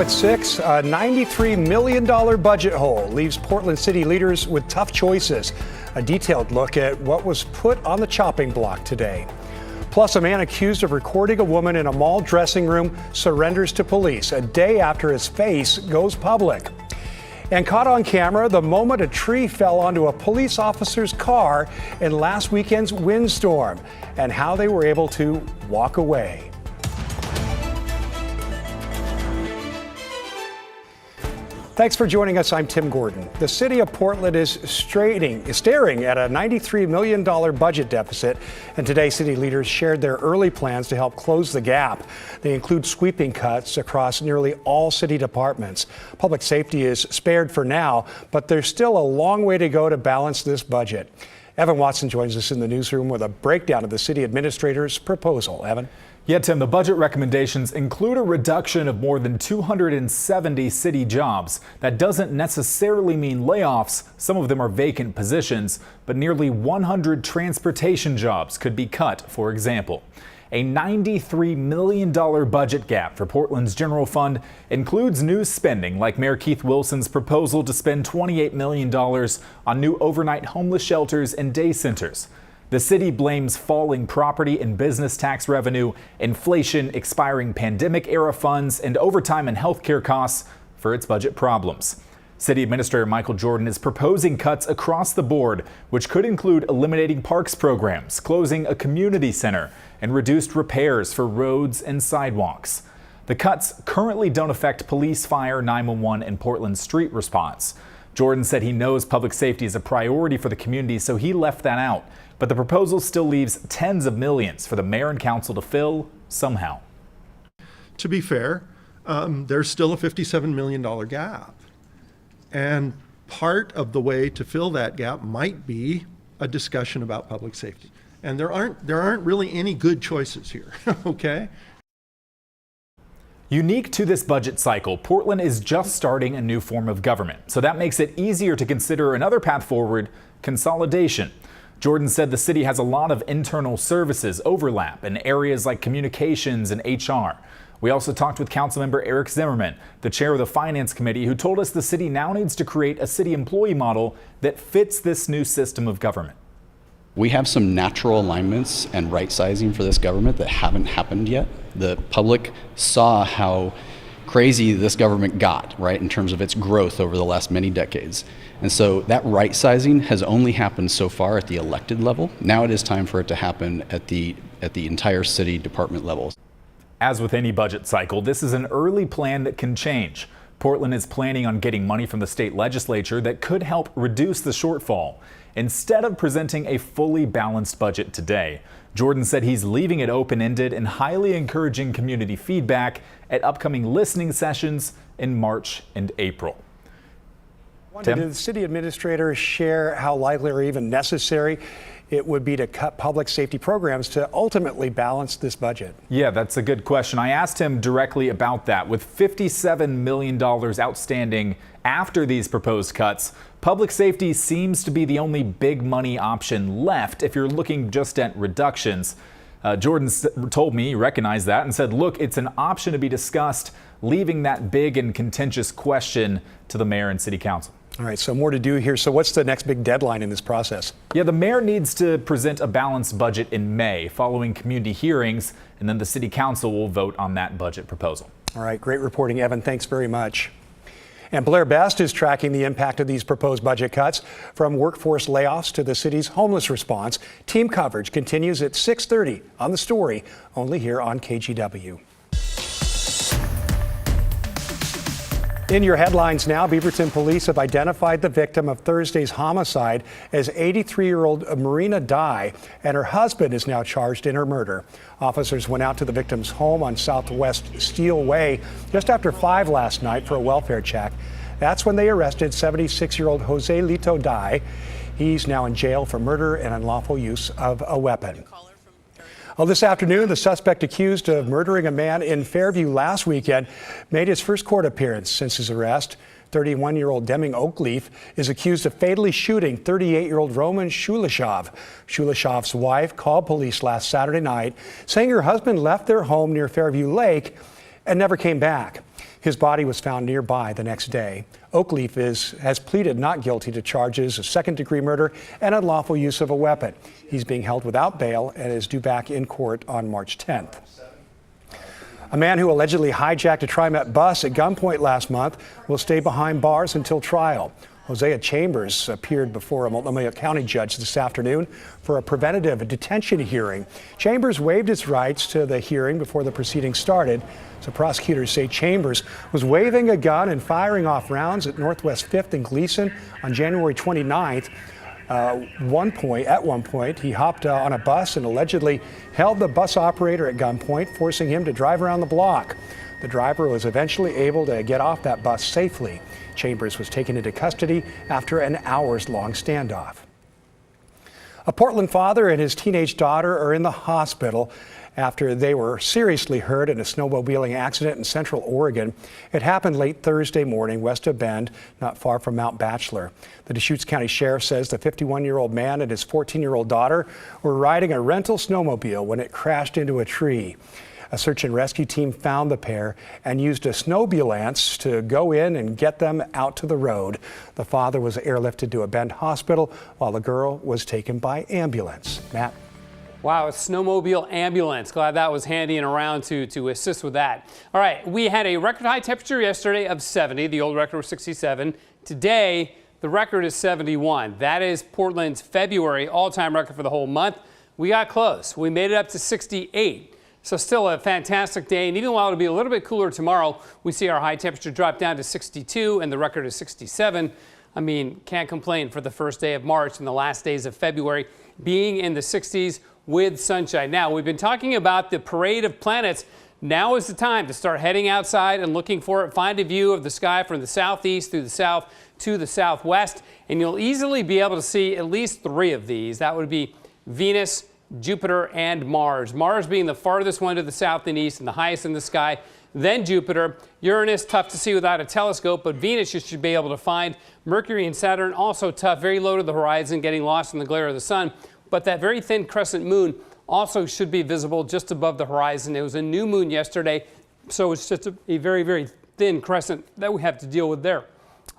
at 6, a $93 million budget hole leaves Portland city leaders with tough choices. A detailed look at what was put on the chopping block today. Plus, a man accused of recording a woman in a mall dressing room surrenders to police a day after his face goes public. And caught on camera the moment a tree fell onto a police officer's car in last weekend's windstorm, and how they were able to walk away. Thanks for joining us. I'm Tim Gordon. The city of Portland is staring at a $93 million budget deficit, and today city leaders shared their early plans to help close the gap. They include sweeping cuts across nearly all city departments. Public safety is spared for now, but there's still a long way to go to balance this budget. Evan Watson joins us in the newsroom with a breakdown of the city administrator's proposal. Evan? Yeah, Tim, the budget recommendations include a reduction of more than 270 city jobs. That doesn't necessarily mean layoffs. Some of them are vacant positions, but nearly 100 transportation jobs could be cut, for example. A $93 million budget gap for Portland's general fund includes new spending, like Mayor Keith Wilson's proposal to spend $28 million on new overnight homeless shelters and day centers. The city blames falling property and business tax revenue, inflation, expiring pandemic-era funds, and overtime and healthcare costs for its budget problems. City Administrator Michael Jordan is proposing cuts across the board, which could include eliminating parks programs, closing a community center, and reduced repairs for roads and sidewalks. The cuts currently don't affect police, fire, 911, and Portland's street response. Jordan said he knows public safety is a priority for the community, so he left that out. But the proposal still leaves tens of millions for the mayor and council to fill somehow. To be fair, there's still a $57 million gap. And part of the way to fill that gap might be a discussion about public safety. And there aren't really any good choices here, okay? Unique to this budget cycle, Portland is just starting a new form of government. So that makes it easier to consider another path forward: consolidation. Jordan said the city has a lot of internal services overlap in areas like communications and HR. We also talked with Councilmember Eric Zimmerman, the chair of the Finance Committee, who told us the city now needs to create a city employee model that fits this new system of government. We have some natural alignments and right sizing for this government that haven't happened yet. The public saw how crazy this government got, right, in terms of its growth over the last many decades. And so that right sizing has only happened so far at the elected level. Now it is time for it to happen at the entire city department levels. As with any budget cycle, this is an early plan that can change. Portland is planning on getting money from the state legislature that could help reduce the shortfall. Instead of presenting a fully balanced budget today, Jordan said he's leaving it open-ended and highly encouraging community feedback at upcoming listening sessions in March and April. Did the city administrator share how likely or even necessary it would be to cut public safety programs to ultimately balance this budget? Yeah, that's a good question. I asked him directly about that. With $57 million outstanding after these proposed cuts, public safety seems to be the only big money option left if you're looking just at reductions. Jordan told me he recognized that and said, look, it's an option to be discussed, leaving that big and contentious question to the mayor and city council. All right, so more to do here. So what's the next big deadline in this process? Yeah, the mayor needs to present a balanced budget in May following community hearings, and then the city council will vote on that budget proposal. All right, great reporting, Evan. Thanks very much. And Blair Best is tracking the impact of these proposed budget cuts, from workforce layoffs to the city's homeless response. Team coverage continues at 6:30 on The Story, only here on KGW. In your headlines now, Beaverton police have identified the victim of Thursday's homicide as 83-year-old Marina Dye, and her husband is now charged in her murder. Officers went out to the victim's home on Southwest Steel Way just after 5 last night for a welfare check. That's when they arrested 76-year-old Jose Lito Dye. He's now in jail for murder and unlawful use of a weapon. Well, this afternoon, the suspect accused of murdering a man in Fairview last weekend made his first court appearance since his arrest. 31-year-old Deming Oakleaf is accused of fatally shooting 38-year-old Roman Shulashov. Shulashov's wife called police last Saturday night, saying her husband left their home near Fairview Lake and never came back. His body was found nearby the next day. Oakleaf has pleaded not guilty to charges of second-degree murder and unlawful use of a weapon. He's being held without bail and is due back in court on March 10th. A man who allegedly hijacked a TriMet bus at gunpoint last month will stay behind bars until trial. Hosea Chambers appeared before a Multnomah County judge this afternoon for a preventative detention hearing. Chambers waived his rights to the hearing before the proceedings started. So prosecutors say Chambers was waving a gun and firing off rounds at Northwest 5th and Gleason on January 29th. At one point, he hopped on a bus and allegedly held the bus operator at gunpoint, forcing him to drive around the block. The driver was eventually able to get off that bus safely. Chambers was taken into custody after an hours-long standoff. A Portland father and his teenage daughter are in the hospital after they were seriously hurt in a snowmobiling accident in Central Oregon. It happened late Thursday morning west of Bend, not far from Mount Bachelor. The Deschutes County Sheriff says the 51-year-old man and his 14-year-old daughter were riding a rental snowmobile when it crashed into a tree. A search and rescue team found the pair and used a snowambulance to go in and get them out to the road. The father was airlifted to a Bend hospital while the girl was taken by ambulance. Matt? Wow, a snowmobile ambulance. Glad that was handy and around to assist with that. All right, we had a record high temperature yesterday of 70. The old record was 67. Today, the record is 71. That is Portland's February all-time record for the whole month. We got close. We made it up to 68. So still a fantastic day, and even while it'll be a little bit cooler tomorrow, we see our high temperature drop down to 62 and the record is 67. I mean, can't complain for the first day of March and the last days of February being in the 60s with sunshine. Now, we've been talking about the parade of planets. Now is the time to start heading outside and looking for it. Find a view of the sky from the southeast through the south to the southwest, and you'll easily be able to see at least 3 of these. That would be Venus, Jupiter, and Mars. Mars being the farthest one to the south and east and the highest in the sky. Then Jupiter. Uranus, tough to see without a telescope, but Venus you should be able to find. Mercury and Saturn, also tough, very low to the horizon, getting lost in the glare of the sun. But that very thin crescent moon also should be visible just above the horizon. It was a new moon yesterday, so it's just a very, very thin crescent that we have to deal with there.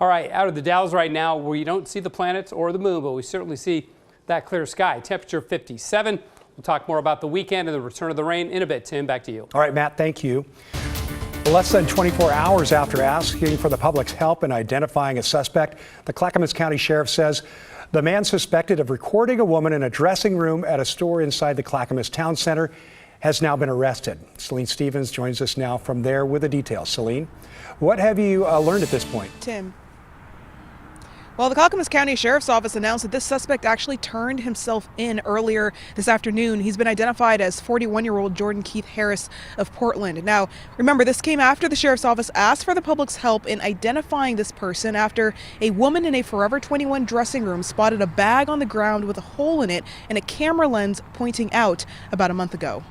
All right, out of the Dalles right now, we don't see the planets or the moon, but we certainly see that clear sky. Temperature 57. We'll talk more about the weekend and the return of the rain in a bit. Tim, back to you. All right, Matt, thank you. Less than 24 hours after asking for the public's help in identifying a suspect, the Clackamas County Sheriff says the man suspected of recording a woman in a dressing room at a store inside the Clackamas Town Center has now been arrested. Celine Stevens joins us now from there with the details. Celine, what have you learned at this point? Tim. Well, the Clackamas County Sheriff's Office announced that this suspect actually turned himself in earlier this afternoon. He's been identified as 41-year-old Jordan Keith Harris of Portland. Now, remember, this came after the Sheriff's Office asked for the public's help in identifying this person after a woman in a Forever 21 dressing room spotted a bag on the ground with a hole in it and a camera lens pointing out about a month ago.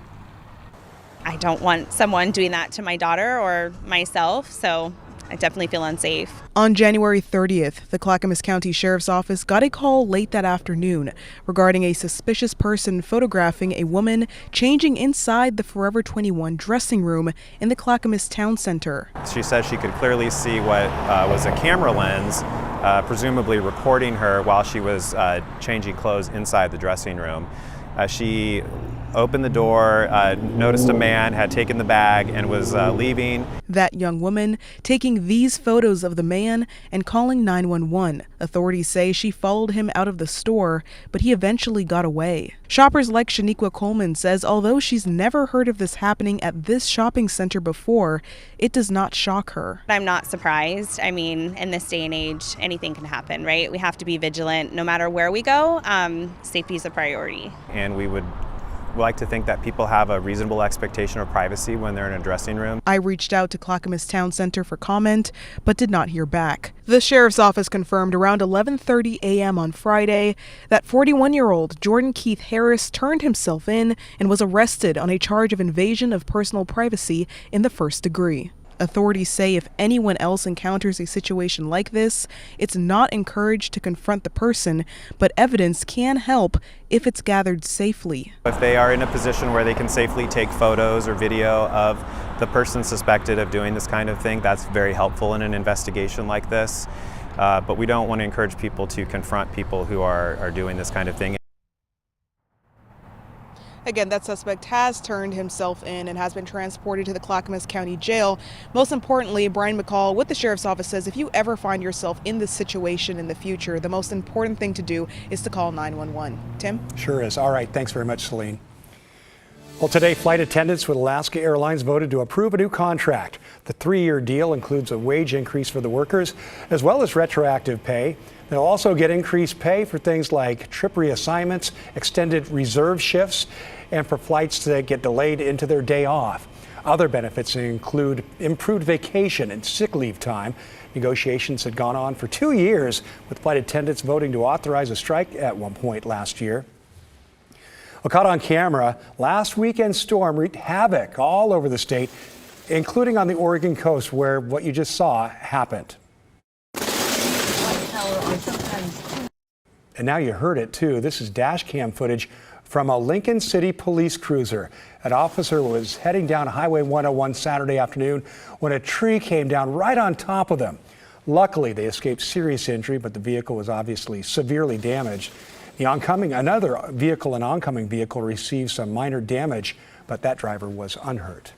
I don't want someone doing that to my daughter or myself, so I definitely feel unsafe. On January 30th, the Clackamas County Sheriff's Office got a call late that afternoon regarding a suspicious person photographing a woman changing inside the Forever 21 dressing room in the Clackamas Town Center. She says she could clearly see what was a camera lens, presumably recording her while she was changing clothes inside the dressing room. She opened the door, noticed a man had taken the bag and was leaving. That young woman taking these photos of the man and calling 911. Authorities say she followed him out of the store, but he eventually got away. Shoppers like Shaniqua Coleman says although she's never heard of this happening at this shopping center before, it does not shock her. I'm not surprised. I mean, in this day and age, anything can happen, right? We have to be vigilant no matter where we go. Safety is a priority. And we would like to think that people have a reasonable expectation of privacy when they're in a dressing room. I reached out to Clackamas Town Center for comment, but did not hear back. The Sheriff's Office confirmed around 11:30 a.m. on Friday that 41-year-old Jordan Keith Harris turned himself in and was arrested on a charge of invasion of personal privacy in the first degree. Authorities say if anyone else encounters a situation like this, it's not encouraged to confront the person, but evidence can help if it's gathered safely. If they are in a position where they can safely take photos or video of the person suspected of doing this kind of thing, that's very helpful in an investigation like this. But we don't want to encourage people to confront people who are doing this kind of thing. Again, that suspect has turned himself in and has been transported to the Clackamas County Jail. Most importantly, Brian McCall with the Sheriff's Office says if you ever find yourself in this situation in the future, the most important thing to do is to call 911. Tim? Sure is. All right. Thanks very much, Celine. Well, today, flight attendants with Alaska Airlines voted to approve a new contract. The 3-year deal includes a wage increase for the workers, as well as retroactive pay. They'll also get increased pay for things like trip reassignments, extended reserve shifts, and for flights that get delayed into their day off. Other benefits include improved vacation and sick leave time. Negotiations had gone on for 2 years, with flight attendants voting to authorize a strike at one point last year. Well, caught on camera, last weekend's storm wreaked havoc all over the state, including on the Oregon coast where what you just saw happened. And now you heard it too. This is dash cam footage from a Lincoln City police cruiser. An officer was heading down Highway 101 Saturday afternoon when a tree came down right on top of them. Luckily, they escaped serious injury, but the vehicle was obviously severely damaged. Another vehicle, an oncoming vehicle, received some minor damage, but that driver was unhurt.